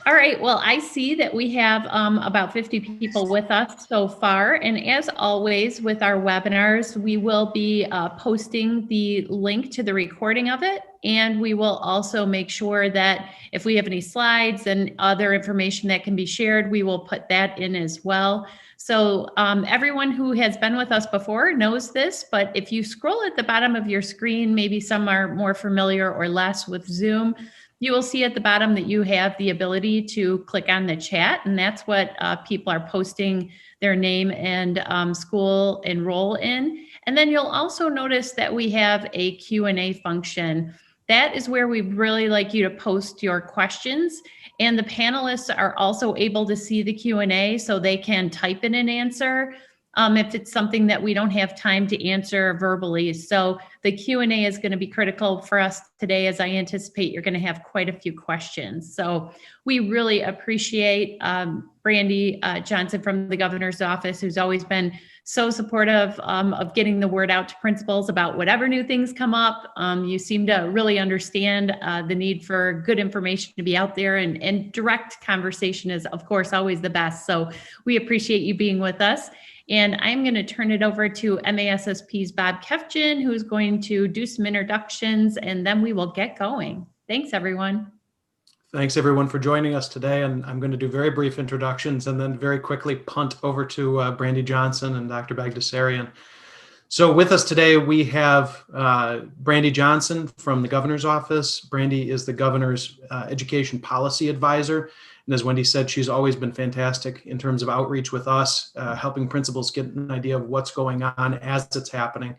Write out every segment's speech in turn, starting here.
All right, well, I see that we have about 50 people with us so far. And as always with our webinars, we will be posting the link to the recording of it. And we will also make sure that if we have any slides and other information that can be shared, we will put that in as well. So everyone who has been with us before knows this, but if you scroll at the bottom of your screen, maybe some are more familiar or less with Zoom, you will see at the bottom that you have the ability to click on the chat, and that's what people are posting their name and school enroll in. And then you'll also notice that we have a Q&A function. That is where we'd really like you to post your questions. And the panelists are also able to see the Q&A so they can type in an answer if it's something that we don't have time to answer verbally. So the Q&A is going to be critical for us today, as I anticipate you're going to have quite a few questions. So we really appreciate Brandy Johnson from the governor's office, who's always been so supportive of getting the word out to principals about whatever new things come up. You seem to really understand the need for good information to be out there, and direct conversation is, of course, always the best. So we appreciate you being with us. And I'm going to turn it over to MASSP's Bob Kefjan, who's going to do some introductions, and then we will get going. Thanks, everyone. Thanks, everyone, for joining us today. And I'm going to do very brief introductions and then very quickly punt over to Brandy Johnson and Dr. Bagdasarian. So with us today, we have Brandy Johnson from the governor's office. Brandy is the governor's education policy advisor. And as Wendy said, she's always been fantastic in terms of outreach with us, helping principals get an idea of what's going on as it's happening.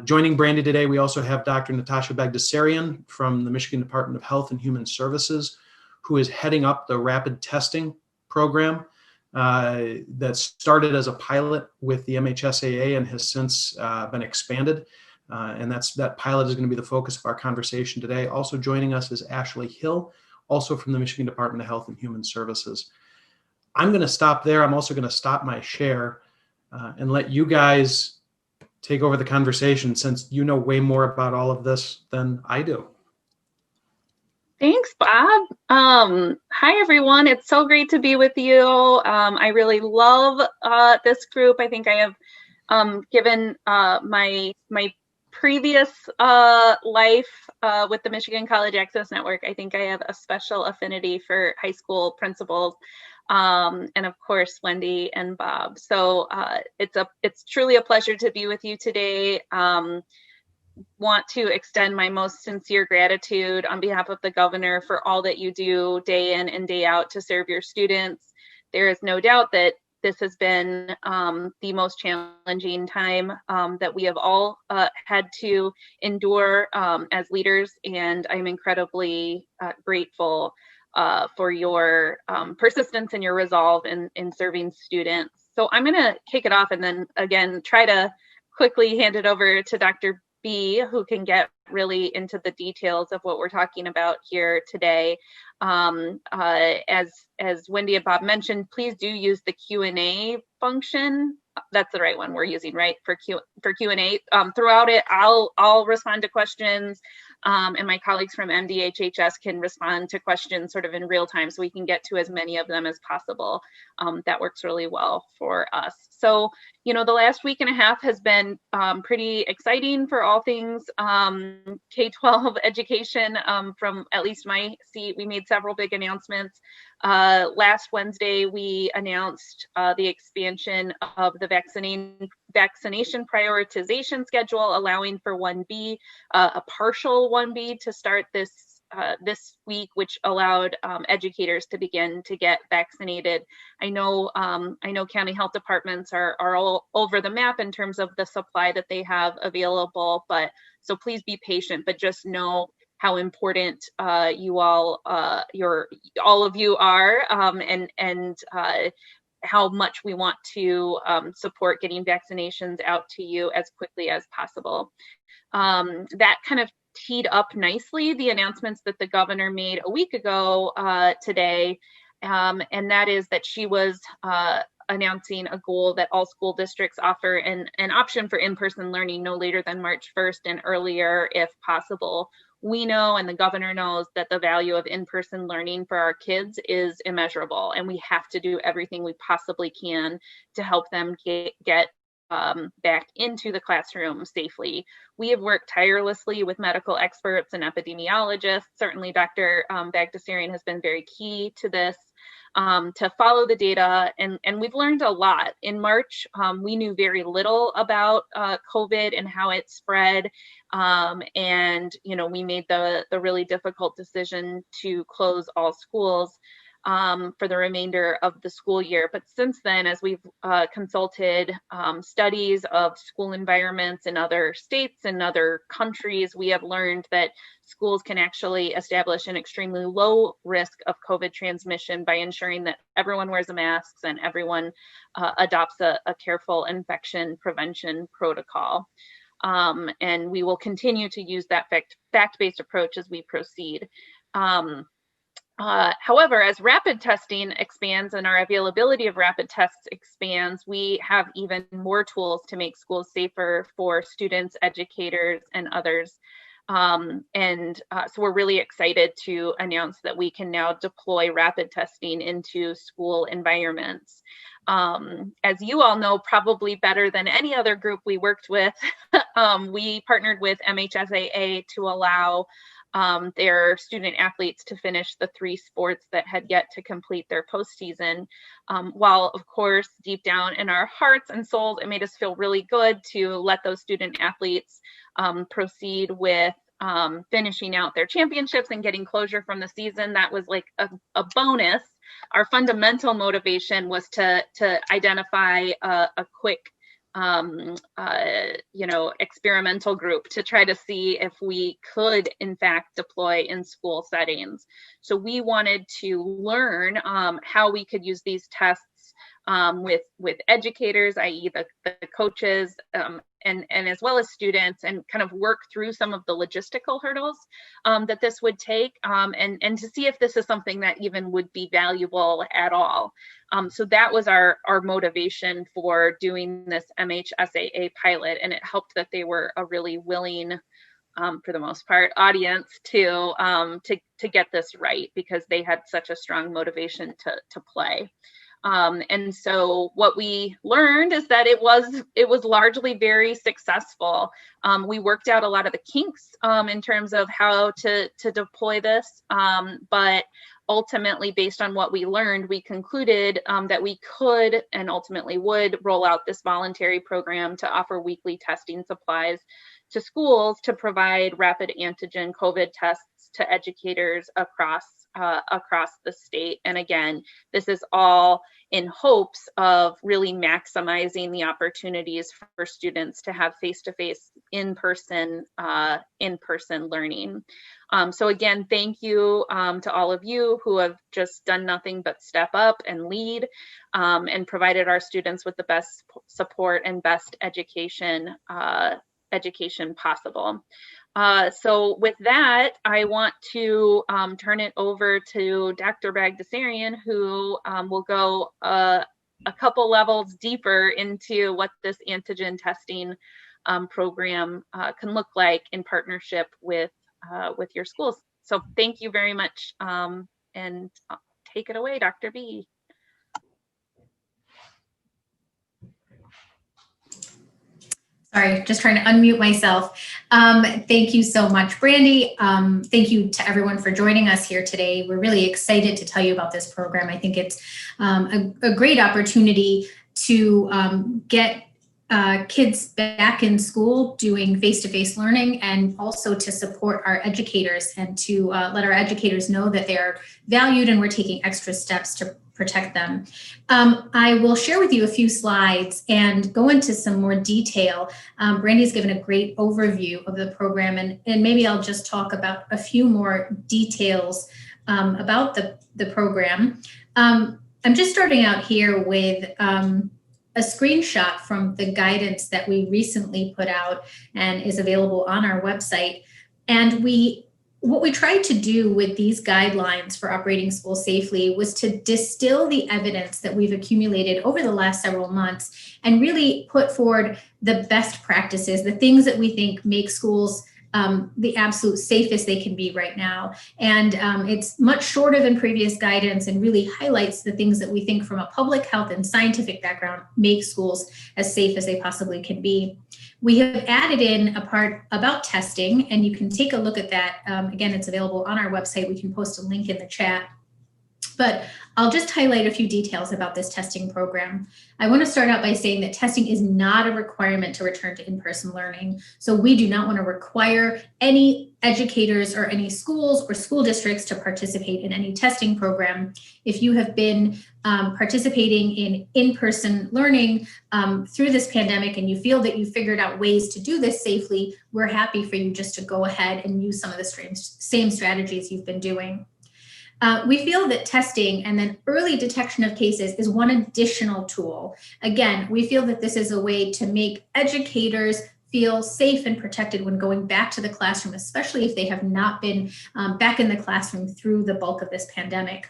Joining Brandy today, we also have Dr. Natasha Bagdasarian from the Michigan Department of Health and Human Services, who is heading up the rapid testing program that started as a pilot with the MHSAA and has since been expanded. And that pilot is going to be the focus of our conversation today. Also joining us is Ashley Hill, also from the Michigan Department of Health and Human Services. I'm going to stop there. I'm also going to stop my share and let you guys take over the conversation, since you know way more about all of this than I do. Thanks, Bob. Hi, everyone. It's so great to be with you. I really love this group. I think I have given my previous life with the Michigan College Access Network, I think I have a special affinity for high school principals, and of course Wendy and Bob. So it's truly a pleasure to be with you today. Want to extend my most sincere gratitude on behalf of the governor for all that you do day in and day out to serve your students. There is no doubt that this has been the most challenging time that we have all had to endure as leaders, and I'm incredibly grateful for your persistence and your resolve in serving students. So I'm going to kick it off and then again try to quickly hand it over to Dr. B, who can get really into the details of what we're talking about here today. As Wendy and Bob mentioned, please do use the Q&A function. That's the right one we're using, right? For Q&A. Throughout it, I'll respond to questions, and my colleagues from MDHHS can respond to questions sort of in real time, so we can get to as many of them as possible. That works really well for us. So, you know, the last week and a half has been pretty exciting for all things K-12 education. From at least my seat, we made several big announcements. Last Wednesday, we announced the expansion of the vaccination prioritization schedule, allowing for 1B, a partial 1B to start this week, which allowed educators to begin to get vaccinated. I know county health departments are all over the map in terms of the supply that they have available, but so please be patient, but just know how important you all of you are, and how much we want to support getting vaccinations out to you as quickly as possible. That kind of teed up nicely the announcements that the governor made a week ago today, and that is that she was announcing a goal that all school districts offer an option for in-person learning no later than March 1st and earlier if possible. we know, and the governor knows, that the value of in-person learning for our kids is immeasurable, and we have to do everything we possibly can to help them get back into the classroom safely. We have worked tirelessly with medical experts and epidemiologists. Certainly Dr. Bagdasarian has been very key to this, to follow the data, and we've learned a lot. In March, we knew very little about COVID and how it spread, and we made the really difficult decision to close all schools for the remainder of the school year. But since then, as we've consulted studies of school environments in other states and other countries, we have learned that schools can actually establish an extremely low risk of COVID transmission by ensuring that everyone wears a mask and everyone adopts a careful infection prevention protocol. And we will continue to use that fact-based approach as we proceed. However, as rapid testing expands and our availability of rapid tests expands, we have even more tools to make schools safer for students, educators, and others. So we're really excited to announce that we can now deploy rapid testing into school environments. As you all know, probably better than any other group we worked with, we partnered with MHSAA to allow their student athletes to finish the 3 sports that had yet to complete their postseason. While, of course, deep down in our hearts and souls, it made us feel really good to let those student athletes proceed with finishing out their championships and getting closure from the season. That was like a bonus. Our fundamental motivation was to identify a quick experimental group to try to see if we could in fact deploy in school settings. So we wanted to learn how we could use these tests with educators, i.e. the coaches, and as well as students, and kind of work through some of the logistical hurdles that this would take, and to see if this is something that even would be valuable at all. So that was our motivation for doing this MHSAA pilot, and it helped that they were a really willing, for the most part, audience to get this right, because they had such a strong motivation to play. And so what we learned is that it was largely very successful. We worked out a lot of the kinks in terms of how to deploy this, but ultimately, based on what we learned, we concluded that we could and ultimately would roll out this voluntary program to offer weekly testing supplies to schools to provide rapid antigen COVID tests to educators across the state. And again, this is all in hopes of really maximizing the opportunities for students to have face-to-face, in-person learning. So again, thank you to all of you who have just done nothing but step up and lead, and provided our students with the best support and best education possible. So with that, I want to turn it over to Dr. Bagdasarian, who will go a couple levels deeper into what this antigen testing program can look like in partnership with your schools. So thank you very much, and take it away, Dr. B. Sorry, just trying to unmute myself. Thank you so much, Brandy. Thank you to everyone for joining us here today. We're really excited to tell you about this program. I think it's a great opportunity to get kids back in school doing face-to-face learning, and also to support our educators and to let our educators know that they're valued and we're taking extra steps to protect them. I will share with you a few slides and go into some more detail. Brandy's given a great overview of the program, and maybe I'll just talk about a few more details about the program. I'm just starting out here with a screenshot from the guidance that we recently put out and is available on our website. And what we tried to do with these guidelines for operating schools safely was to distill the evidence that we've accumulated over the last several months and really put forward the best practices, the things that we think make schools the absolute safest they can be right now. And it's much shorter than previous guidance and really highlights the things that we think from a public health and scientific background make schools as safe as they possibly can be. We have added in a part about testing, and you can take a look at that. Again, it's available on our website. We can post a link in the chat. But I'll just highlight a few details about this testing program. I want to start out by saying that testing is not a requirement to return to in-person learning. So we do not want to require any educators or any schools or school districts to participate in any testing program. If you have been participating in in-person learning through this pandemic and you feel that you figured out ways to do this safely, we're happy for you just to go ahead and use some of the same strategies you've been doing. We feel that testing and then early detection of cases is one additional tool. Again, we feel that this is a way to make educators feel safe and protected when going back to the classroom, especially if they have not been back in the classroom through the bulk of this pandemic.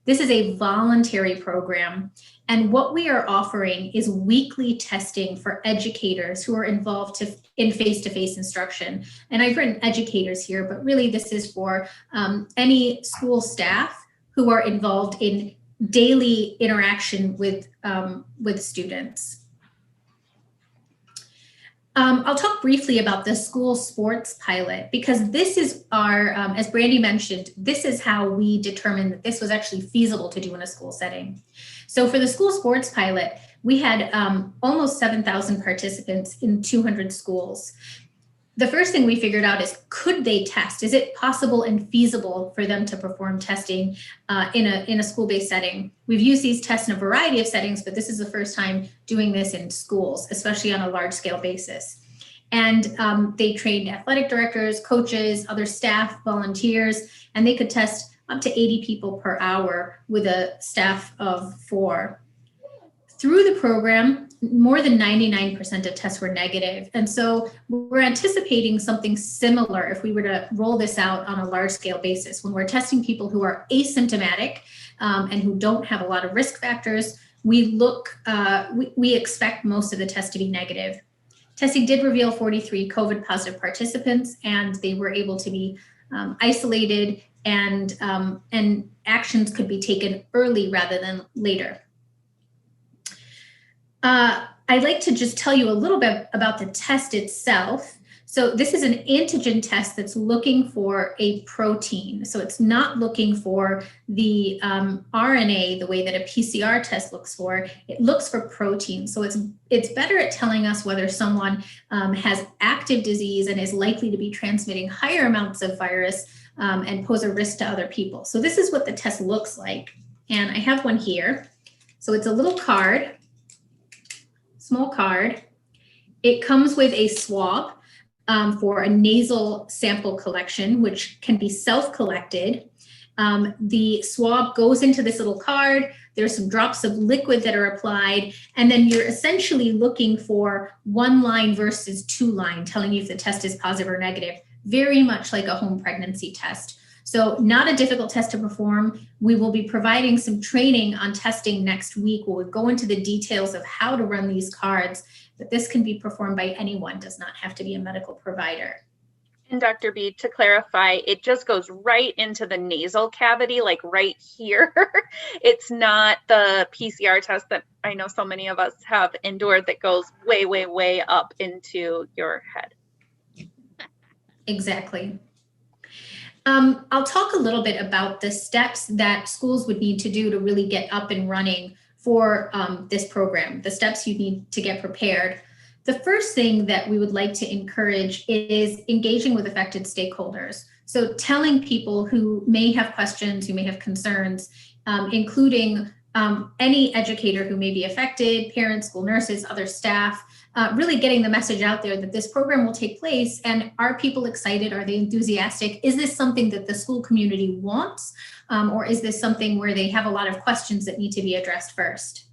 This is a voluntary program, and what we are offering is weekly testing for educators who are involved in face-to-face instruction. And I've written educators here, but really this is for any school staff who are involved in daily interaction with students. I'll talk briefly about the school sports pilot, because this is our, as Brandy mentioned, this is how we determined that this was actually feasible to do in a school setting. So for the school sports pilot, we had almost 7,000 participants in 200 schools. The first thing we figured out is, could they test? Is it possible and feasible for them to perform testing in a school-based setting? We've used these tests in a variety of settings, but this is the first time doing this in schools, especially on a large-scale basis. And they trained athletic directors, coaches, other staff, volunteers, and they could test up to 80 people per hour with a staff of 4. Through the program, more than 99% of tests were negative. And so we're anticipating something similar if we were to roll this out on a large scale basis. When we're testing people who are asymptomatic and who don't have a lot of risk factors, we expect most of the tests to be negative. Testing did reveal 43 COVID positive participants, and they were able to be isolated, and actions could be taken early rather than later. I'd like to just tell you a little bit about the test itself. So this is an antigen test that's looking for a protein. So it's not looking for the RNA the way that a PCR test looks for. It looks for protein. So it's better at telling us whether someone has active disease and is likely to be transmitting higher amounts of virus and pose a risk to other people. So this is what the test looks like. And I have one here. So it's a little card. Small card. It comes with a swab for a nasal sample collection, which can be self-collected. The swab goes into this little card. There's some drops of liquid that are applied, and then you're essentially looking for 1 line versus 2 line, telling you if the test is positive or negative, very much like a home pregnancy test. So not a difficult test to perform. We will be providing some training on testing next week. We'll go into the details of how to run these cards, but this can be performed by anyone, does not have to be a medical provider. And Dr. B, to clarify, it just goes right into the nasal cavity, like right here. It's not the PCR test that I know so many of us have endured that goes way, way, way up into your head. Exactly. I'll talk a little bit about the steps that schools would need to do to really get up and running for this program, the steps you need to get prepared. The first thing that we would like to encourage is engaging with affected stakeholders. So telling people who may have questions, who may have concerns, including any educator who may be affected, parents, school nurses, other staff, really getting the message out there that this program will take place. And are people excited? Are they enthusiastic? Is this something that the school community wants? Or is this something where they have a lot of questions that need to be addressed first?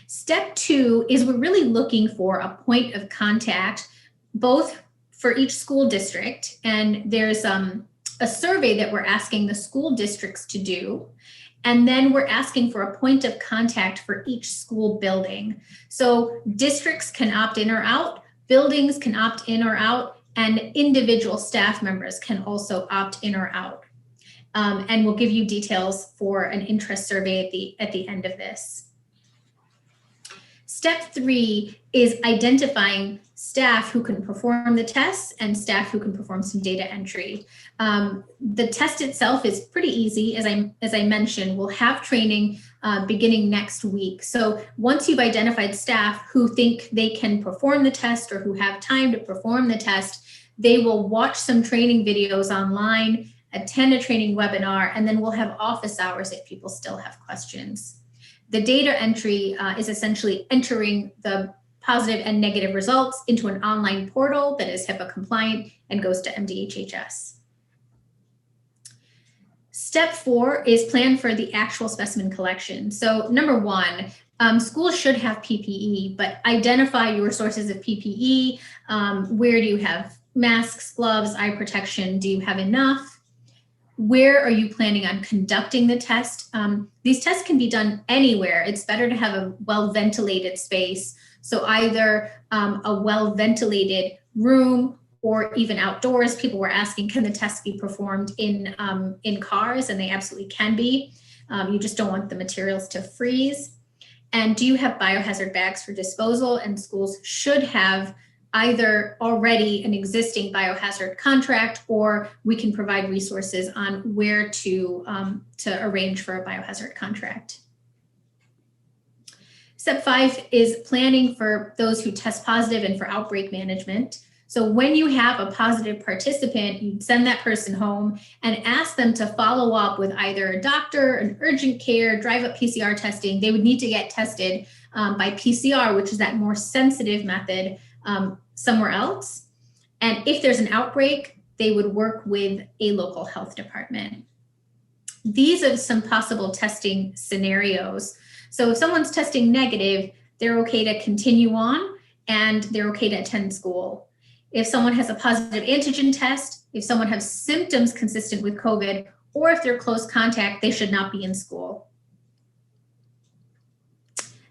Step 2 is we're really looking for a point of contact, both for each school district. And there's a survey that we're asking the school districts to do. And then we're asking for a point of contact for each school building. So districts can opt in or out, buildings can opt in or out, and individual staff members can also opt in or out. And we'll give you details for an interest survey at the end of this. Step 3 is identifying staff who can perform the tests and staff who can perform some data entry. The test itself is pretty easy. As I mentioned, we'll have training beginning next week. So once you've identified staff who think they can perform the test or who have time to perform the test, they will watch some training videos online, attend a training webinar, and then we'll have office hours if people still have questions. The data entry is essentially entering the positive and negative results into an online portal that is HIPAA compliant and goes to MDHHS. Step 4 is plan for the actual specimen collection. So number 1, schools should have PPE, but identify your sources of PPE. Where do you have masks, gloves, eye protection? Do you have enough? Where are you planning on conducting the test? These tests can be done anywhere. It's better to have a well-ventilated space. So either a well-ventilated room or even outdoors. People were asking, can the test be performed in cars? And they absolutely can be. You just don't want the materials to freeze. And do you have biohazard bags for disposal? And schools should have either already an existing biohazard contract, or we can provide resources on where to arrange for a biohazard contract. Step 5 is planning for those who test positive and for outbreak management. So when you have a positive participant, you send that person home and ask them to follow up with either a doctor, an urgent care, drive-up PCR testing. They would need to get tested by PCR, which is that more sensitive method, somewhere else. And if there's an outbreak, they would work with a local health department. These are some possible testing scenarios. So if someone's testing negative, they're okay to continue on and they're okay to attend school. If someone has a positive antigen test, if someone has symptoms consistent with COVID, or if they're close contact, they should not be in school.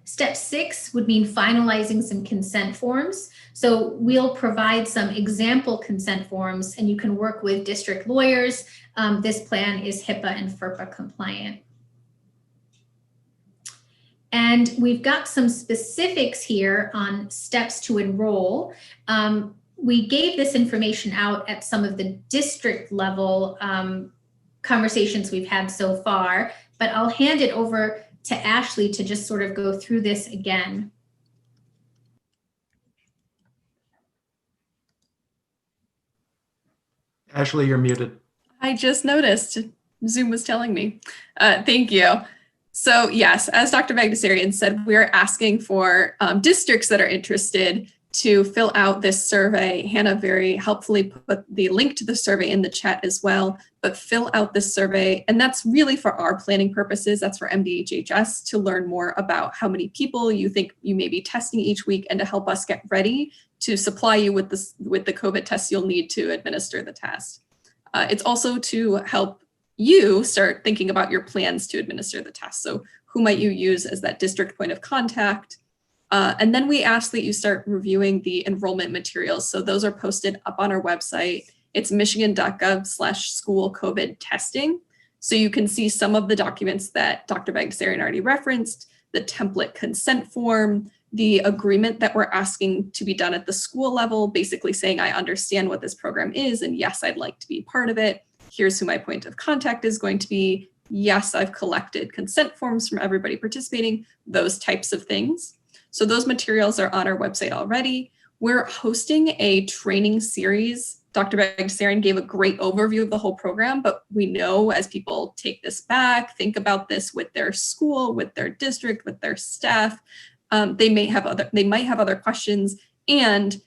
Step 6 would mean finalizing some consent forms. So we'll provide some example consent forms and you can work with district lawyers. This plan is HIPAA and FERPA compliant. And we've got some specifics here on steps to enroll. We gave this information out at some of the district level conversations we've had so far, but I'll hand it over to Ashley to just sort of go through this again. Ashley, you're muted. I just noticed. Zoom was telling me. Thank you. So yes, as Dr. Bagdasarian said, we're asking for districts that are interested to fill out this survey. Hannah very helpfully put the link to the survey in the chat as well, but fill out this survey. And that's really for our planning purposes. That's for MDHHS to learn more about how many people you think you may be testing each week and to help us get ready to supply you with the COVID tests you'll need to administer the test. It's also to help you start thinking about your plans to administer the test. So who might you use as that district point of contact? And then we ask that you start reviewing the enrollment materials. So those are posted up on our website. It's michigan.gov/school COVID testing. So you can see some of the documents that Dr. Bagdasarian already referenced, the template consent form, the agreement that we're asking to be done at the school level, basically saying, I understand what this program is, and yes, I'd like to be part of it. Here's who my point of contact is going to be. Yes, I've collected consent forms from everybody participating, those types of things. So those materials are on our website already. We're hosting a training series. Dr. Bagdasarian gave a great overview of the whole program, but we know as people take this back, think about this with their school, with their district, with their staff, they might have other questions, and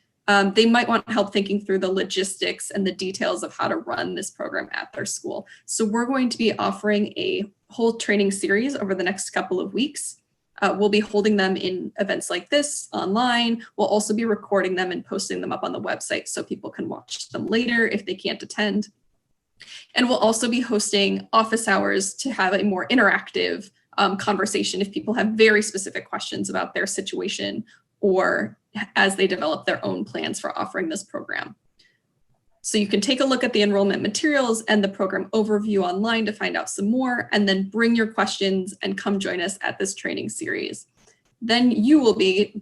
they might want help thinking through the logistics and the details of how to run this program at their school. So we're going to be offering a whole training series over the next couple of weeks. We'll be holding them in events like this online. We'll also be recording them and posting them up on the website so people can watch them later if they can't attend. And we'll also be hosting office hours to have a more interactive conversation if people have very specific questions about their situation or as they develop their own plans for offering this program. So you can take a look at the enrollment materials and the program overview online to find out some more, and then bring your questions and come join us at this training series. Then you will be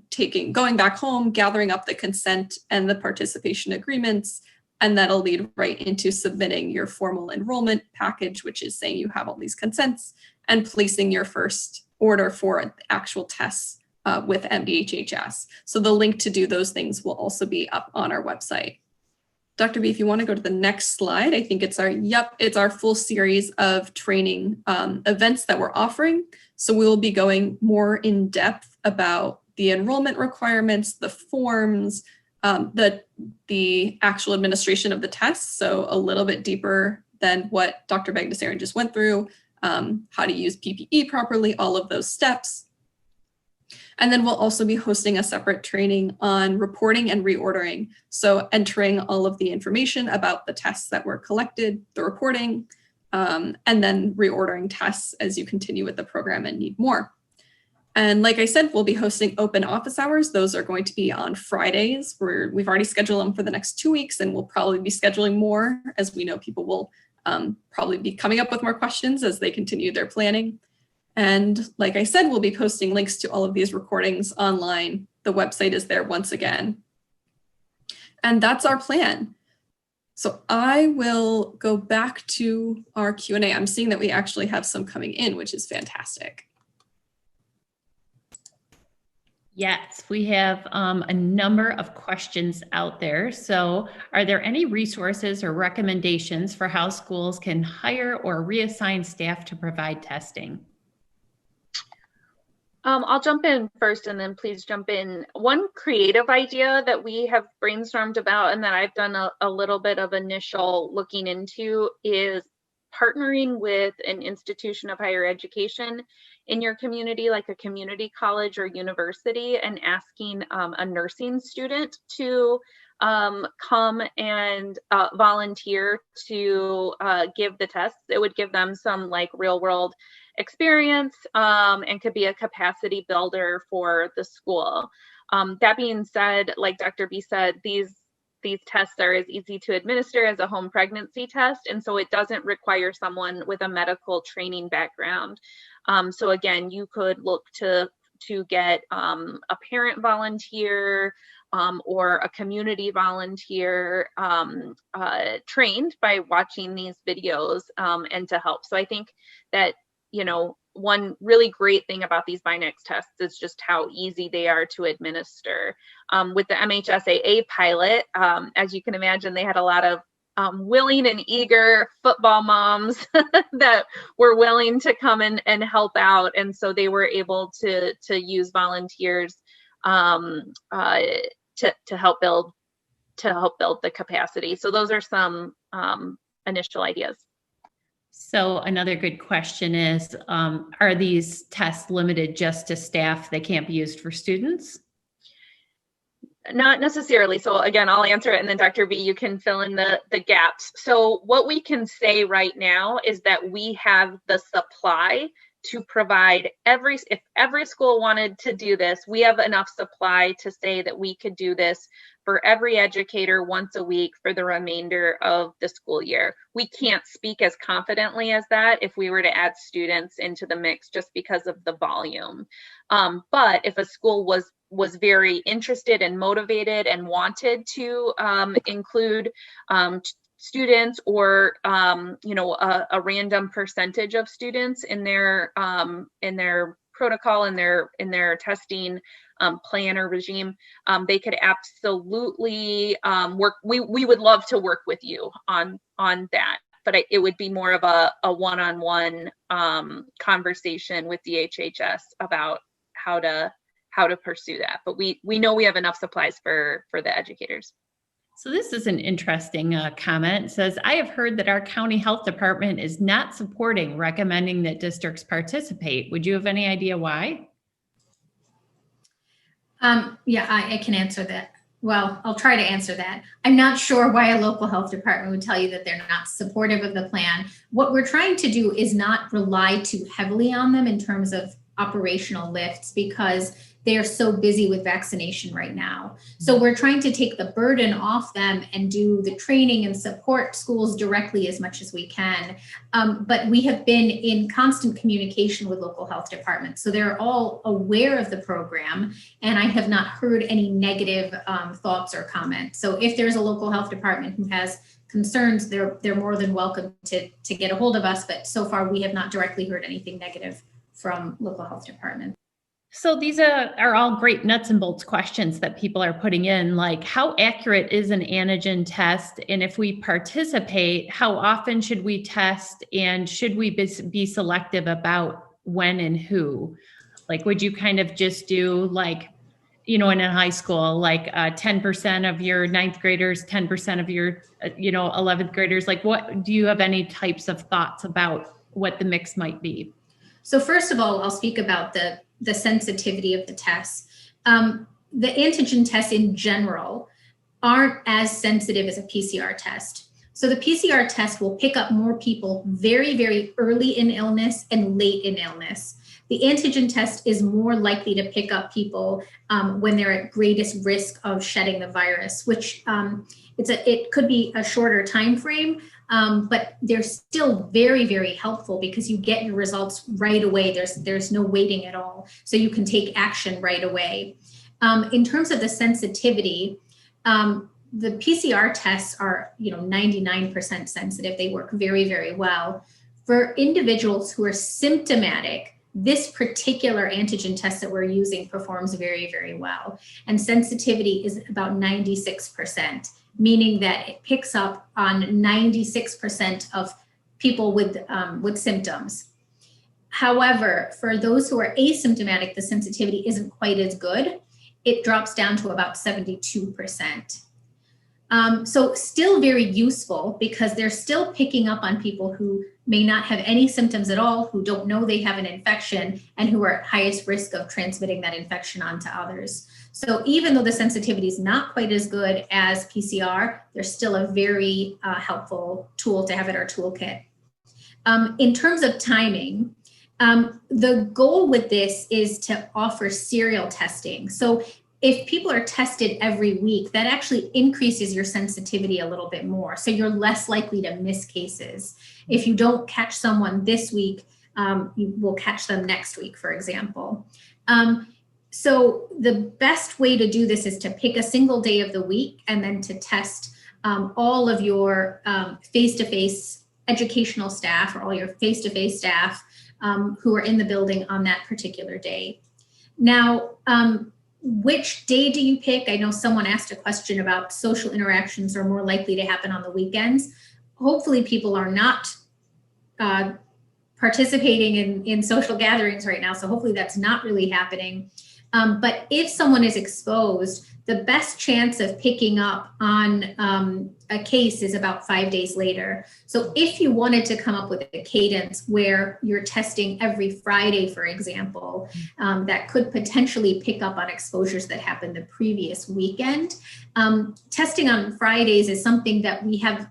going back home, gathering up the consent and the participation agreements, and that'll lead right into submitting your formal enrollment package, which is saying you have all these consents, and placing your first order for actual tests with MDHHS. So the link to do those things will also be up on our website. Dr. B, if you want to go to the next slide, I think it's our full series of training events that we're offering. So we will be going more in depth about the enrollment requirements, the forms, the actual administration of the tests. So a little bit deeper than what Dr. Bagdasarian just went through, how to use PPE properly, all of those steps. And then we'll also be hosting a separate training on reporting and reordering. So entering all of the information about the tests that were collected, the reporting, and then reordering tests as you continue with the program and need more. And like I said, we'll be hosting open office hours. Those are going to be on Fridays. We've already scheduled them for the next 2 weeks, and we'll probably be scheduling more, as we know people will probably be coming up with more questions as they continue their planning. And like I said, we'll be posting links to all of these recordings online. The website is there once again. And that's our plan. So I will go back to our Q&A. I'm seeing that we actually have some coming in, which is fantastic. Yes, we have a number of questions out there. So are there any resources or recommendations for how schools can hire or reassign staff to provide testing? I'll jump in first and then please jump in. One creative idea that we have brainstormed about and that I've done a little bit of initial looking into is partnering with an institution of higher education in your community, like a community college or university, and asking a nursing student to come and volunteer to give the tests. It would give them some like real world experience and could be a capacity builder for the school. That being said, like Dr. B said, these tests are as easy to administer as a home pregnancy test, and so it doesn't require someone with a medical training background. So again, you could look to get a parent volunteer or a community volunteer trained by watching these videos and to help. So I think that, you know, one really great thing about these Binax tests is just how easy they are to administer. With the MHSAA pilot, as you can imagine, they had a lot of willing and eager football moms that were willing to come in and help out. And so they were able to use volunteers to help build the capacity. So those are some initial ideas. So another good question is, are these tests limited just to staff? They can't be used for students? Not necessarily. So again, I'll answer it and then Dr. B, you can fill in the gaps. So what we can say right now is that we have the supply to provide if every school wanted to do this, we have enough supply to say that we could do this for every educator once a week for the remainder of the school year. We can't speak as confidently as that if we were to add students into the mix just because of the volume. But if a school was very interested and motivated and wanted to include students or you know, a random percentage of students in their protocol, in their testing plan or regime, they could absolutely work. We would love to work with you on that, but it would be more of a one-on-one conversation with DHHS about how to pursue that. But we know we have enough supplies for the educators. So this is an interesting comment. It says, I have heard that our county health department is not recommending that districts participate. Would you have any idea why? Yeah, I can answer that. Well, I'll try to answer that. I'm not sure why a local health department would tell you that they're not supportive of the plan. What we're trying to do is not rely too heavily on them in terms of operational lifts, because they are so busy with vaccination right now. So we're trying to take the burden off them and do the training and support schools directly as much as we can. But we have been in constant communication with local health departments. So they're all aware of the program, and I have not heard any negative thoughts or comments. So if there's a local health department who has concerns, they're more than welcome to get a hold of us. But so far, we have not directly heard anything negative from local health departments. So these are all great nuts and bolts questions that people are putting in, like how accurate is an antigen test? And if we participate, how often should we test? And should we be selective about when and who? Like, would you kind of just do like, in a high school, like 10% of your ninth graders, 10% of your, 11th graders? Like, what do you have any types of thoughts about what the mix might be? So first of all, I'll speak about the sensitivity of the tests. The antigen tests in general aren't as sensitive as a PCR test. So the PCR test will pick up more people very, very early in illness and late in illness. The antigen test is more likely to pick up people when they're at greatest risk of shedding the virus, which it could be a shorter time frame, but they're still very, very helpful because you get your results right away. There's no waiting at all, so you can take action right away. In terms of the sensitivity, the PCR tests are 99% sensitive. They work very, very well. For individuals who are symptomatic, this particular antigen test that we're using performs very, very well. And sensitivity is about 96%, meaning that it picks up on 96% of people with symptoms. However, for those who are asymptomatic, the sensitivity isn't quite as good. It drops down to about 72%. So still very useful because they're still picking up on people who may not have any symptoms at all, who don't know they have an infection, and who are at highest risk of transmitting that infection onto others. So even though the sensitivity is not quite as good as PCR, they're still a very helpful tool to have in our toolkit. In terms of timing, the goal with this is to offer serial testing. So if people are tested every week, that actually increases your sensitivity a little bit more. So you're less likely to miss cases. If you don't catch someone this week, you will catch them next week, for example. So the best way to do this is to pick a single day of the week and then to test all of your face-to-face educational staff or all your face-to-face staff who are in the building on that particular day. Now, which day do you pick? I know someone asked a question about social interactions are more likely to happen on the weekends. Hopefully people are not participating in social gatherings right now, so hopefully that's not really happening. But if someone is exposed, the best chance of picking up on a case is about 5 days later. So if you wanted to come up with a cadence where you're testing every Friday, for example, that could potentially pick up on exposures that happened the previous weekend. Testing on Fridays is something that we have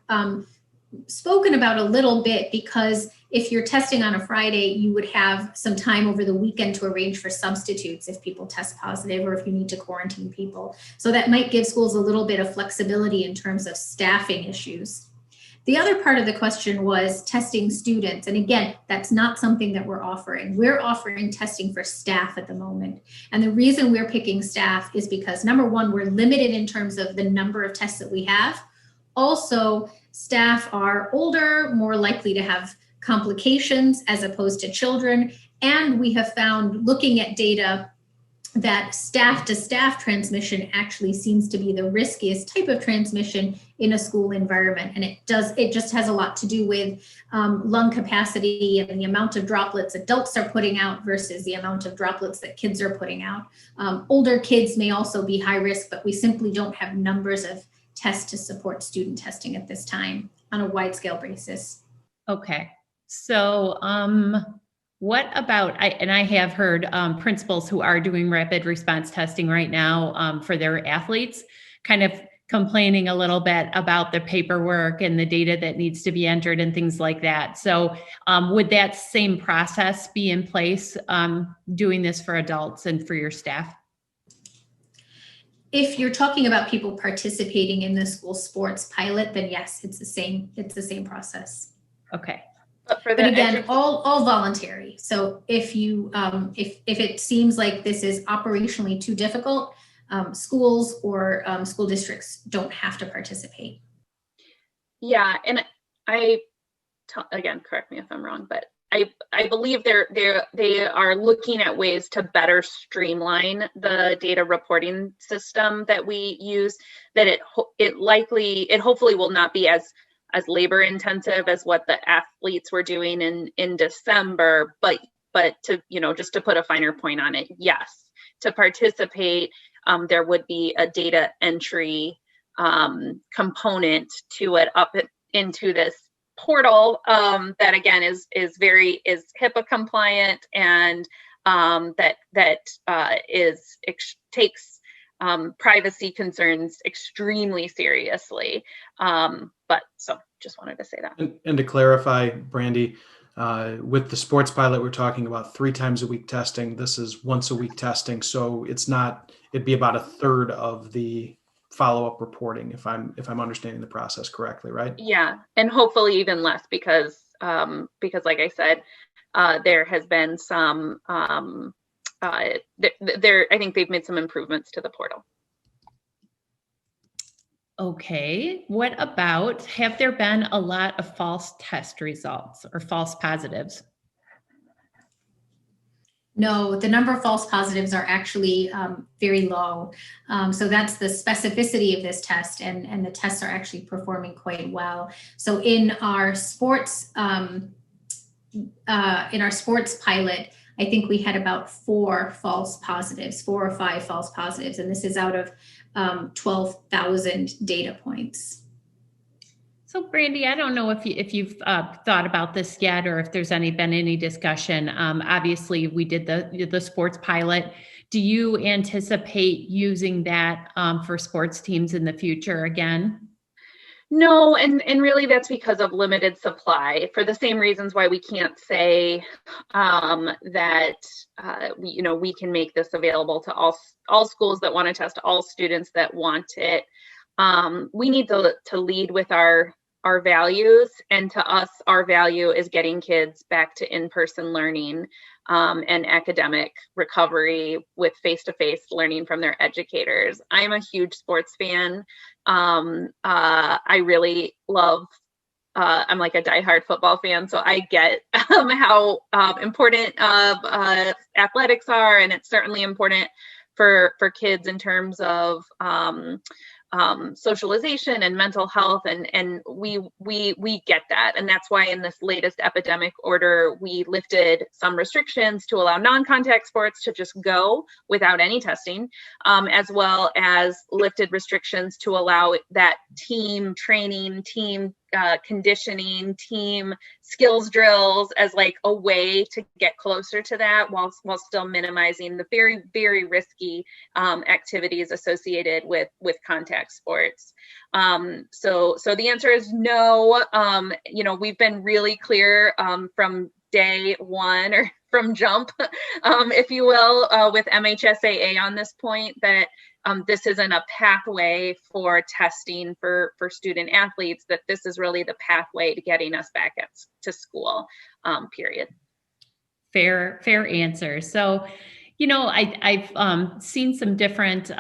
spoken about a little bit, because if you're testing on a Friday, you would have some time over the weekend to arrange for substitutes if people test positive or if you need to quarantine people. So that might give schools a little bit of flexibility in terms of staffing issues. The other part of the question was testing students. And again, that's not something that we're offering. We're offering testing for staff at the moment. And the reason we're picking staff is because, number one, we're limited in terms of the number of tests that we have. Also, staff are older, more likely to have complications as opposed to children. And we have found, looking at data, that staff to staff transmission actually seems to be the riskiest type of transmission in a school environment. And it just has a lot to do with lung capacity and the amount of droplets adults are putting out versus the amount of droplets that kids are putting out. Older kids may also be high risk, but we simply don't have numbers of tests to support student testing at this time on a wide scale basis. Okay. So what about, I have heard principals who are doing rapid response testing right now for their athletes kind of complaining a little bit about the paperwork and the data that needs to be entered and things like that. So would that same process be in place doing this for adults and for your staff? If you're talking about people participating in the school sports pilot, then yes, it's the same process. Okay. But again, all voluntary. So if you if it seems like this is operationally too difficult, schools or school districts don't have to participate. Yeah, and again, correct me if I'm wrong, but I believe they are looking at ways to better streamline the data reporting system that we use, that it hopefully will not be as labor intensive as what the athletes were doing in December, but to, just to put a finer point on it, yes, to participate, there would be a data entry component to it up into this portal that again is HIPAA compliant, and takes privacy concerns extremely seriously. But so just wanted to say that. And to clarify, Brandy, with the sports pilot, we're talking about 3 times a week testing. This is once a week testing, so it'd be about a third of the follow-up reporting, if I'm understanding the process correctly, right? Yeah, and hopefully even less, because like I said, there has been some I think they've made some improvements to the portal. Okay, what about, have there been a lot of false test results or false positives? No, the number of false positives are actually very low. So that's the specificity of this test, and the tests are actually performing quite well. So in our sports pilot, I think we had about 4 or 5 false positives, and this is out of 12,000 data points. So Brandy, I don't know if you've thought about this yet, or if there's been any discussion. Obviously, we did the sports pilot. Do you anticipate using that for sports teams in the future again? No, and really that's because of limited supply, for the same reasons why we can't say that we can make this available to all schools that want to test, all students that want it. We need to lead with our values, and to us, our value is getting kids back to in-person learning and academic recovery with face-to-face learning from their educators. I'm a huge sports fan. I really love, I'm like a diehard football fan, so I get how important athletics are, and it's certainly important for kids in terms of socialization and mental health, and we get that, and that's why in this latest epidemic order we lifted some restrictions to allow non-contact sports to just go without any testing, as well as lifted restrictions to allow that team training, team conditioning, team skills drills as like a way to get closer to that, while still minimizing the very, very risky activities associated with contact sports. So the answer is no. We've been really clear from day one, or from jump, if you will, with MHSAA on this point, that this isn't a pathway for testing for student athletes, that this is really the pathway to getting us back to school, period. Fair answer. So, I've seen some different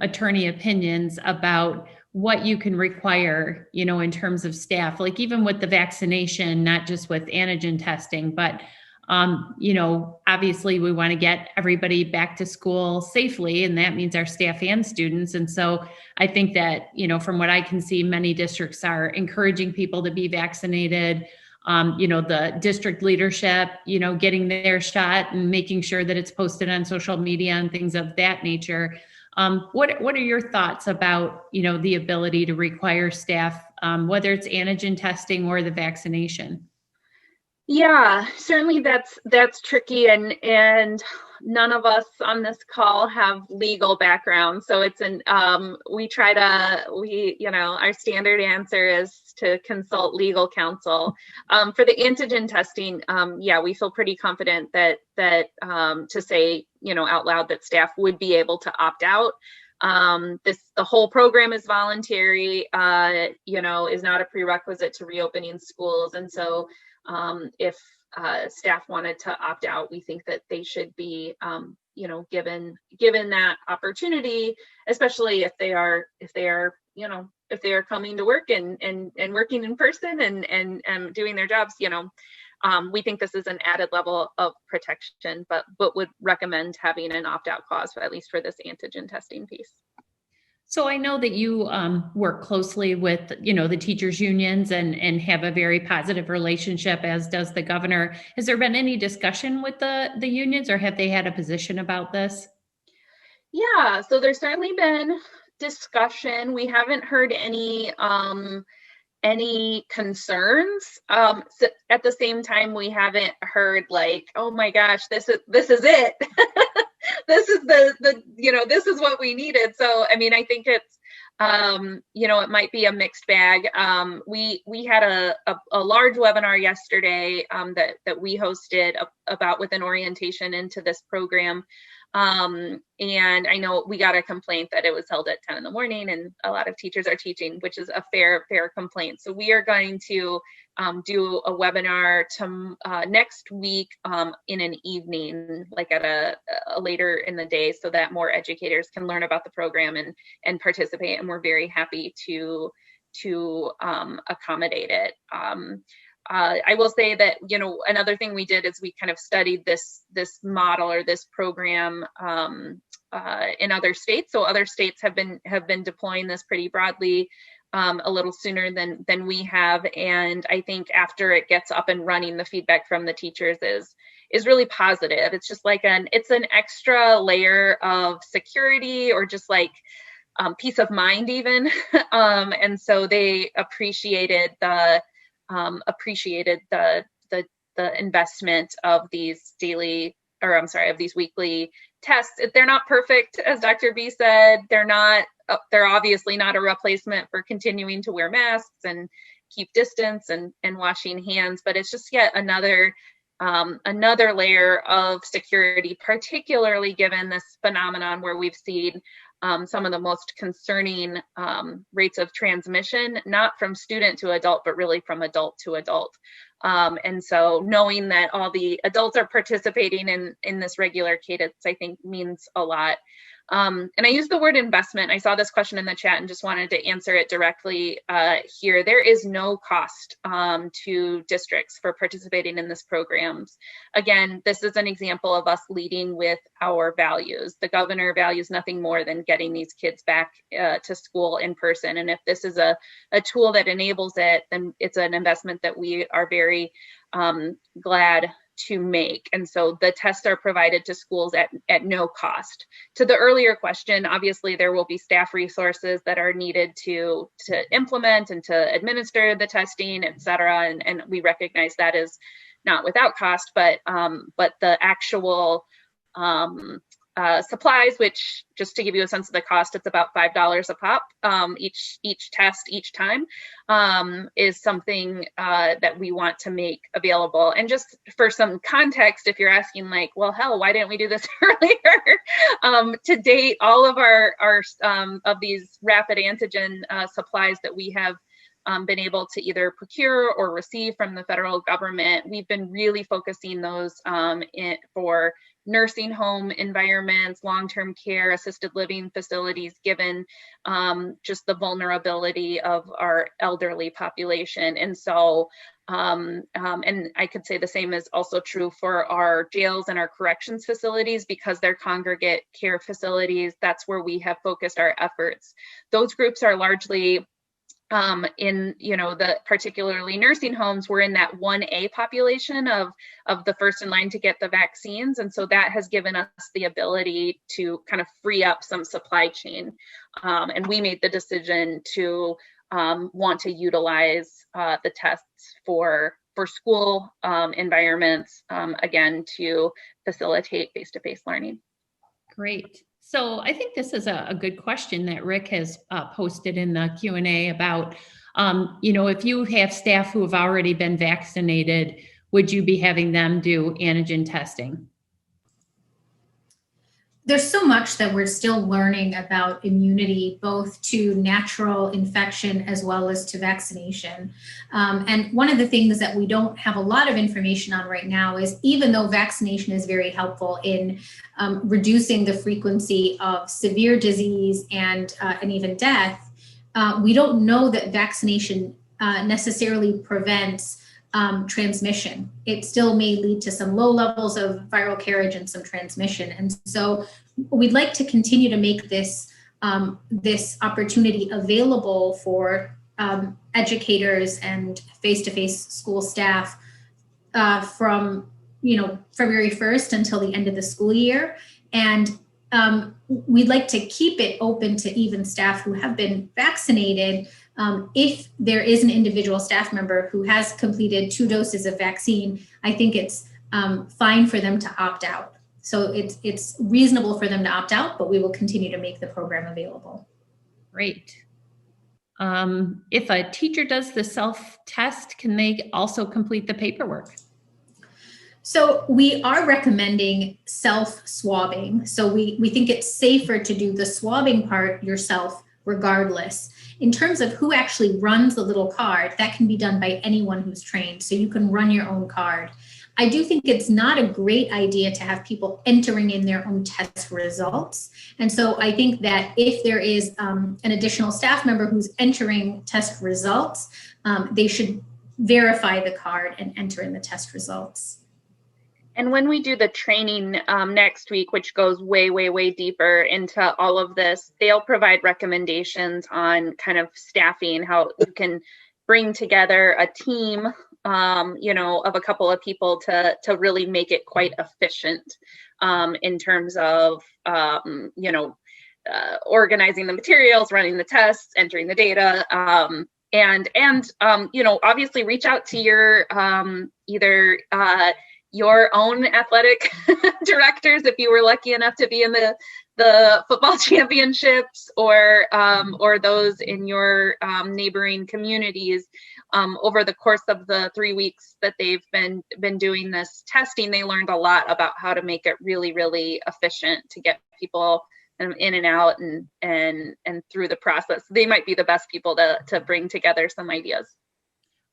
attorney opinions about what you can require, in terms of staff, like even with the vaccination, not just with antigen testing, but obviously we want to get everybody back to school safely, and that means our staff and students. And so I think that, from what I can see, many districts are encouraging people to be vaccinated. The district leadership, getting their shot and making sure that it's posted on social media and things of that nature. What are your thoughts about, the ability to require staff, whether it's antigen testing or the vaccination? Yeah, certainly that's tricky, and none of us on this call have legal background, so it's our standard answer is to consult legal counsel. For the antigen testing, we feel pretty confident that to say out loud that staff would be able to opt out. The whole program is voluntary, is not a prerequisite to reopening schools. And so if staff wanted to opt out, we think that they should be, given that opportunity, especially if they are coming to work and working in person and doing their jobs. We think this is an added level of protection, but would recommend having an opt-out clause, at least for this antigen testing piece. So I know that you work closely with, the teachers unions and have a very positive relationship, as does the governor. Has there been any discussion with the unions, or have they had a position about this? Yeah, so there's certainly been discussion. We haven't heard any concerns. So at the same time, we haven't heard like, oh my gosh, this is it. This is this is what we needed. So, I mean, I think it's, it might be a mixed bag. We had a large webinar yesterday that we hosted about with an orientation into this program. And I know we got a complaint that it was held at 10 in the morning and a lot of teachers are teaching, which is a fair complaint. So we are going to do a webinar next week in an evening, like at a later in the day, so that more educators can learn about the program and participate. And we're very happy to accommodate it. I will say that, another thing we did is we kind of studied this model or this program in other states. So other states have been deploying this pretty broadly a little sooner than we have. And I think after it gets up and running, the feedback from the teachers is really positive. It's just like it's an extra layer of security, or just like peace of mind even. And so they appreciated the investment of these weekly tests. They're not perfect, as Dr. B said. They're obviously not a replacement for continuing to wear masks and keep distance and washing hands, but it's just yet another layer of security, particularly given this phenomenon where we've seen some of the most concerning rates of transmission, not from student to adult, but really from adult to adult. And so knowing that all the adults are participating in this regular cadence, I think means a lot. And I use the word investment. I saw this question in the chat and just wanted to answer it directly here. There is no cost to districts for participating in this programs. Again, this is an example of us leading with our values. The governor values nothing more than getting these kids back to school in person. And if this is a tool that enables it, then it's an investment that we are very glad to make. And so the tests are provided to schools at no cost. To the earlier question, obviously there will be staff resources that are needed to implement and to administer the testing, et cetera. And we recognize that is not without cost, but the actual supplies, which, just to give you a sense of the cost, it's about $5 a pop each test each time, is something that we want to make available. And just for some context, if you're asking like, well, hell, why didn't we do this earlier? To date, all of our of these rapid antigen supplies that we have been able to either procure or receive from the federal government, we've been really focusing those for nursing home environments, long-term care, assisted living facilities, given just the vulnerability of our elderly population. And so, and I could say the same is also true for our jails and our corrections facilities, because they're congregate care facilities. That's where we have focused our efforts. Those groups are largely in, the particularly nursing homes, we're in that 1A population of the first in line to get the vaccines. And so that has given us the ability to kind of free up some supply chain. And we made the decision to want to utilize the tests for school environments, again, to facilitate face-to-face learning. Great. So I think this is a good question that Rick has posted in the Q&A about, if you have staff who have already been vaccinated, would you be having them do antigen testing? There's so much that we're still learning about immunity, both to natural infection as well as to vaccination. And one of the things that we don't have a lot of information on right now is, even though vaccination is very helpful in reducing the frequency of severe disease and even death, we don't know that vaccination necessarily prevents transmission. It still may lead to some low levels of viral carriage and some transmission. And so we'd like to continue to make this this opportunity available for educators and face-to-face school staff from February 1st until the end of the school year. And we'd like to keep it open to even staff who have been vaccinated. If there is an individual staff member who has completed 2 doses of vaccine, I think it's fine for them to opt out. So it's reasonable for them to opt out, but we will continue to make the program available. Great. If a teacher does the self-test, can they also complete the paperwork? So we are recommending self-swabbing. So we think it's safer to do the swabbing part yourself regardless. In terms of who actually runs the little card, that can be done by anyone who's trained. So you can run your own card. I do think it's not a great idea to have people entering in their own test results. And so I think that if there is an additional staff member who's entering test results, they should verify the card and enter in the test results. And when we do the training next week, which goes way, way, way deeper into all of this, they'll provide recommendations on kind of staffing, how you can bring together a team, of a couple of people to really make it quite efficient in terms of, organizing the materials, running the tests, entering the data, and obviously reach out to your either your own athletic directors, if you were lucky enough to be in the football championships, or those in your neighboring communities. Over the course of the 3 weeks that they've been doing this testing, they learned a lot about how to make it really, really efficient to get people in and out and through the process. They might be the best people to bring together some ideas.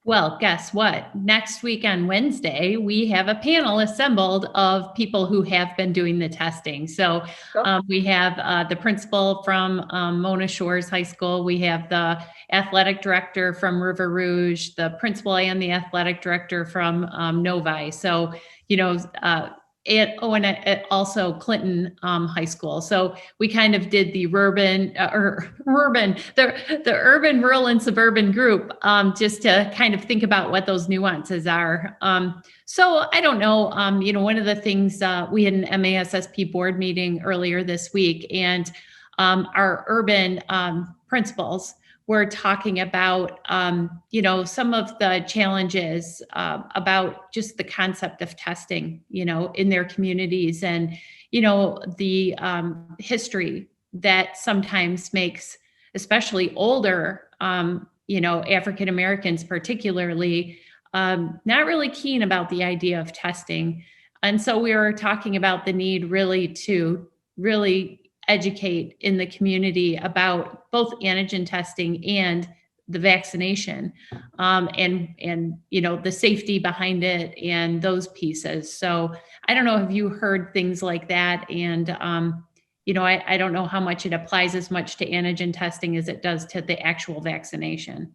Well, guess what? Next week on Wednesday, we have a panel assembled of people who have been doing the testing. So we have the principal from Mona Shores High School. We have the athletic director from River Rouge, the principal and the athletic director from Novi. So, and also Clinton High School. So we kind of did the urban, rural, and suburban group just to kind of think about what those nuances are. So I don't know, one of the things we had an MASSP board meeting earlier this week, and our urban principals were talking about, some of the challenges about just the concept of testing, in their communities, and, the really that sometimes makes, especially older, African Americans particularly, not really keen about the idea of testing. And so we were talking about the need really to educate in the community about both antigen testing and the vaccination, and the safety behind it and those pieces. So I don't know if you heard things like that, and I don't know how much it applies as much to antigen testing as it does to the actual vaccination.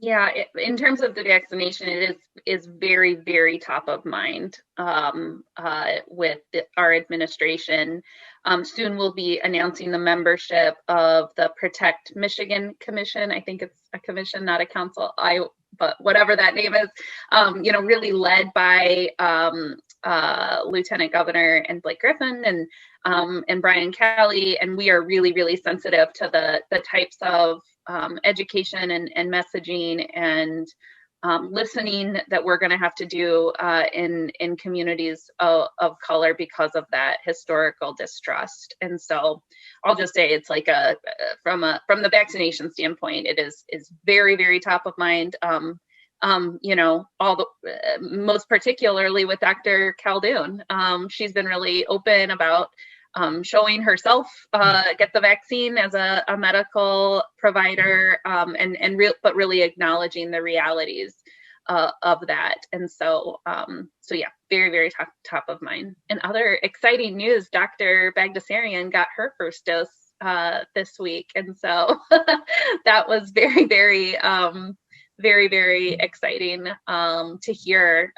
Yeah, in terms of the vaccination, it is very, very top of mind with our administration. Soon we'll be announcing the membership of the Protect Michigan Commission. I think it's a commission, not a council. But whatever that name is, really led by Lieutenant Governor and Blake Griffin and Brian Kelly, and we are really, really sensitive to the types of education and messaging and listening that we're going to have to do in communities of color because of that historical distrust. And so I'll just say it's like from the vaccination standpoint, it is very, very top of mind. Most particularly with Dr. Caldoun. She's been really open about showing herself get the vaccine as a medical provider, but really acknowledging the realities of that. And so yeah, very, very top of mind. And other exciting news, Dr. Bagdasarian got her first dose this week. And so that was very, very, very exciting to hear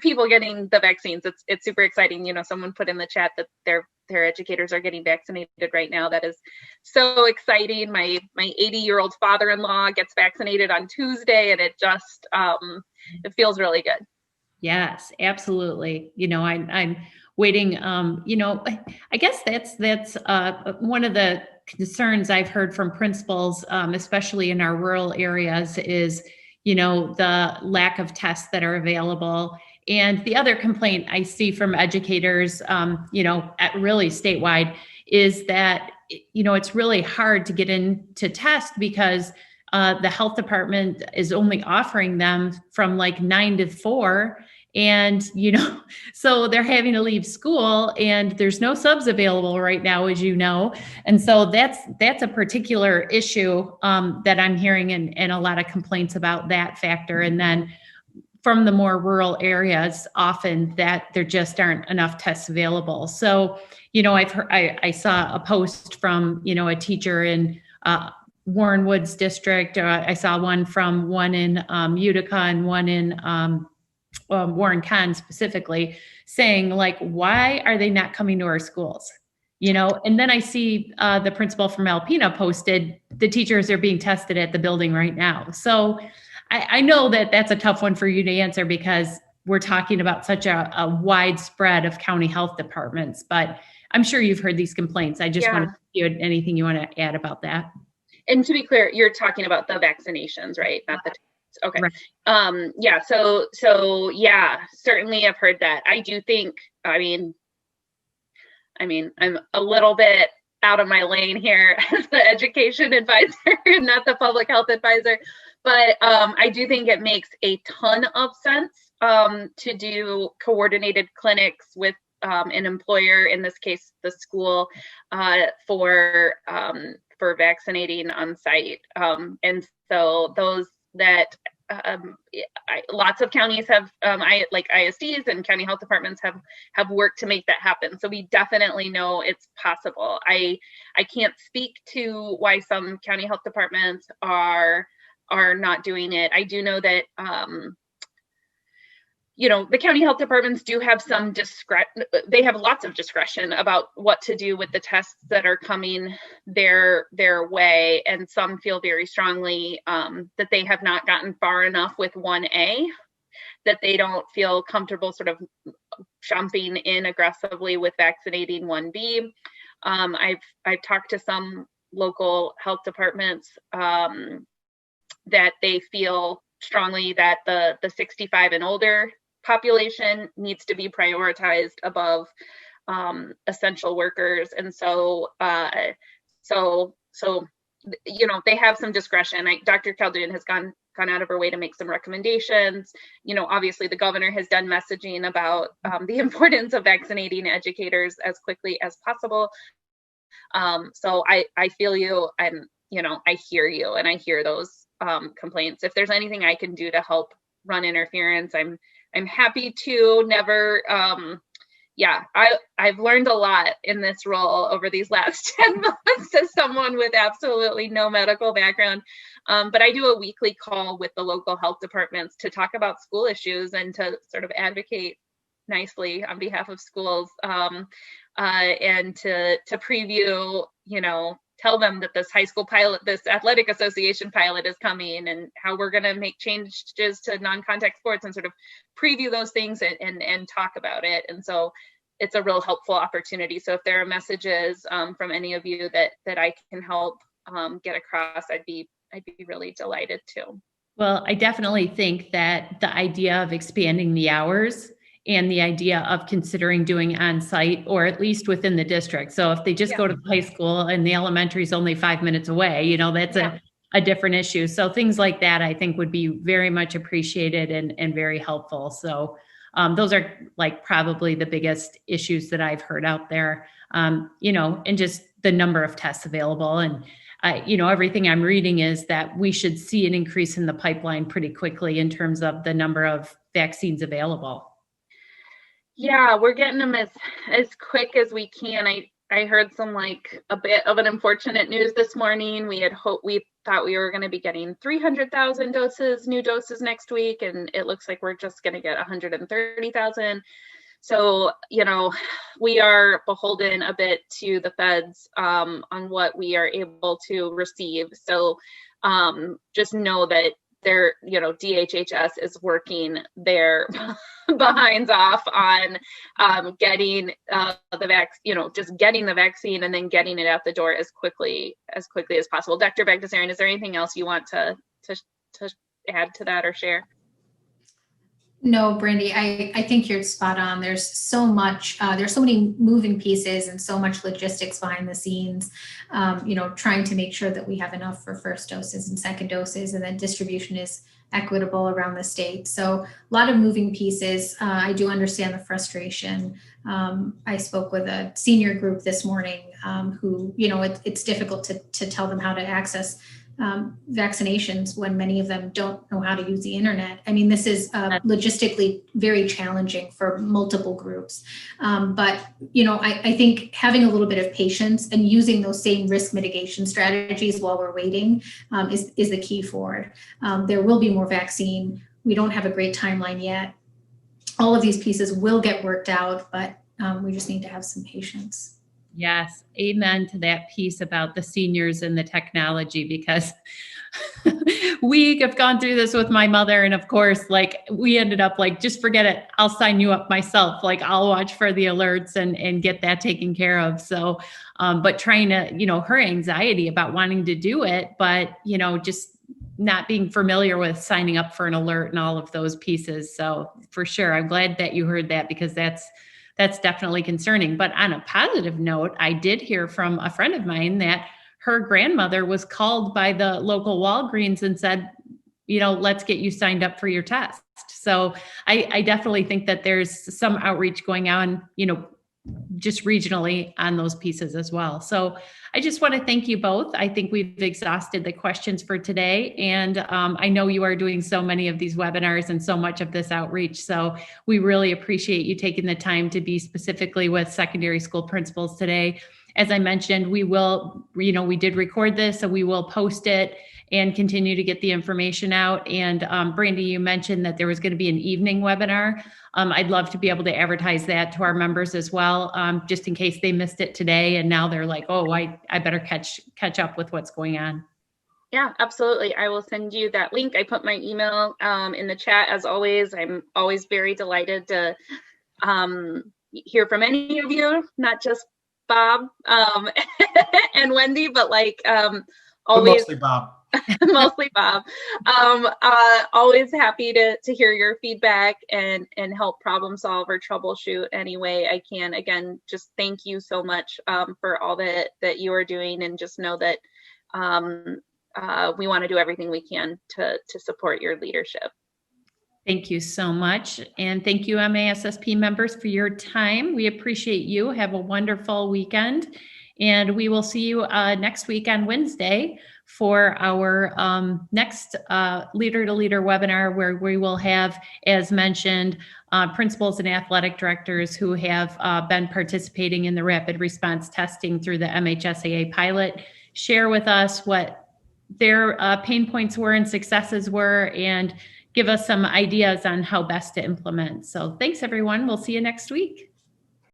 people getting the vaccines. It's super exciting. You know, someone put in the chat that their educators are getting vaccinated right now. That is so exciting. My 80-year-old father-in-law gets vaccinated on Tuesday, and it just it feels really good. Yes, absolutely. You know, I'm waiting. You know, I guess that's one of the concerns I've heard from principals, especially in our rural areas, is, you know, the lack of tests that are available. And the other complaint I see from educators, you know, really statewide, is that, you know, it's really hard to get into test because the health department is only offering them from like 9 to 4. And, you know, so they're having to leave school, and there's no subs available right now, as you know. And so that's a particular issue that I'm hearing, and a lot of complaints about that factor. And then from the more rural areas, often that there just aren't enough tests available. So, you know, I saw a post from, you know, a teacher in Warren Woods district. I saw one in Utica and one in Warren Con specifically, saying like, why are they not coming to our schools? You know, and then I see the principal from Alpena posted, the teachers are being tested at the building right now. So I know that that's a tough one for you to answer, because we're talking about such a wide spread of county health departments, but I'm sure you've heard these complaints. I just want to hear anything you want to add about that. And to be clear, you're talking about the vaccinations, right? Not the tests. Okay. Right. Yeah. So yeah, certainly I've heard that. I do think, I mean, I'm a little bit out of my lane here as the education advisor, not the public health advisor, but I do think it makes a ton of sense to do coordinated clinics with an employer, in this case, the school, for vaccinating on site. And so those that lots of counties have, like ISDs and county health departments have worked to make that happen. So we definitely know it's possible. I can't speak to why some county health departments are not doing it. I do know that, you know, the county health departments do have some they have lots of discretion about what to do with the tests that are coming their way. And some feel very strongly that they have not gotten far enough with 1A, that they don't feel comfortable sort of jumping in aggressively with vaccinating 1B. I've talked to some local health departments that they feel strongly that the 65 and older population needs to be prioritized above essential workers. And so you know, they have some discretion. Dr. Caldoun has gone out of her way to make some recommendations. You know, obviously the governor has done messaging about the importance of vaccinating educators as quickly as possible. So I feel you, and, you know, I hear you, and I hear those complaints. If there's anything I can do to help run interference, I'm happy to. Never, yeah, I've learned a lot in this role over these last 10 months as someone with absolutely no medical background. But I do a weekly call with the local health departments to talk about school issues and to sort of advocate nicely on behalf of schools, and to preview, you know, tell them that this high school pilot, this athletic association pilot is coming, and how we're going to make changes to non-contact sports, and sort of preview those things and talk about it. And so it's a real helpful opportunity. So if there are messages from any of you that I can help get across, I'd be really delighted to. Well, I definitely think that the idea of expanding the hours and the idea of considering doing on-site, or at least within the district. So if they just go to the high school and the elementary is only 5 minutes away, you know, that's a different issue. So things like that, I think, would be very much appreciated and very helpful. So those are like probably the biggest issues that I've heard out there, and just the number of tests available. And, everything I'm reading is that we should see an increase in the pipeline pretty quickly in terms of the number of vaccines available. Yeah, we're getting them as quick as we can. I heard some a bit of an unfortunate news this morning. We thought we were going to be getting 300,000 new doses next week, and it looks like we're just going to get 130,000. So, we are beholden a bit to the feds on what we are able to receive. So just know that DHHS is working their behinds off on getting just getting the vaccine and then getting it out the door as quickly as possible. Dr. Bagdasarian, is there anything else you want to add to that or share? No, Brandy, I think you're spot on. There's so much, there's so many moving pieces and so much logistics behind the scenes, trying to make sure that we have enough for first doses and second doses, and then distribution is equitable around the state. So a lot of moving pieces. I do understand the frustration. I spoke with a senior group this morning who, it's difficult to tell them how to access vaccinations when many of them don't know how to use the internet. I mean, this is logistically very challenging for multiple groups. But, I think having a little bit of patience and using those same risk mitigation strategies while we're waiting is the key forward. There will be more vaccine. We don't have a great timeline yet. All of these pieces will get worked out, but we just need to have some patience. Yes, amen to that piece about the seniors and the technology, because we have gone through this with my mother. And of course, we ended up just forget it. I'll sign you up myself. I'll watch for the alerts and get that taken care of. So, but trying to, her anxiety about wanting to do it, but, just not being familiar with signing up for an alert and all of those pieces. So for sure, I'm glad that you heard that, because that's definitely concerning. But on a positive note, I did hear from a friend of mine that her grandmother was called by the local Walgreens and said, let's get you signed up for your test. So I definitely think that there's some outreach going on, just regionally on those pieces as well. So I just want to thank you both. I think we've exhausted the questions for today. And I know you are doing so many of these webinars and so much of this outreach. So we really appreciate you taking the time to be specifically with secondary school principals today. As I mentioned, we will, we did record this, so we will post it and continue to get the information out. And Brandy, you mentioned that there was going to be an evening webinar. I'd love to be able to advertise that to our members as well, just in case they missed it today and now they're like, oh, I better catch up with what's going on. Yeah, absolutely. I will send you that link. I put my email in the chat as always. I'm always very delighted to hear from any of you, not just Bob and Wendy, but always. Mostly Bob. Mostly Bob. Always happy to hear your feedback and help problem solve or troubleshoot any way I can. Again, just thank you so much for all that you are doing, and just know that we want to do everything we can to support your leadership. Thank you so much. And thank you, MASSP members, for your time. We appreciate you. Have a wonderful weekend. And we will see you next week on Wednesday for our next Leader to Leader webinar, where we will have, as mentioned, principals and athletic directors who have been participating in the rapid response testing through the MHSAA pilot, share with us what their pain points were and successes were, and give us some ideas on how best to implement. So thanks, everyone. We'll see you next week.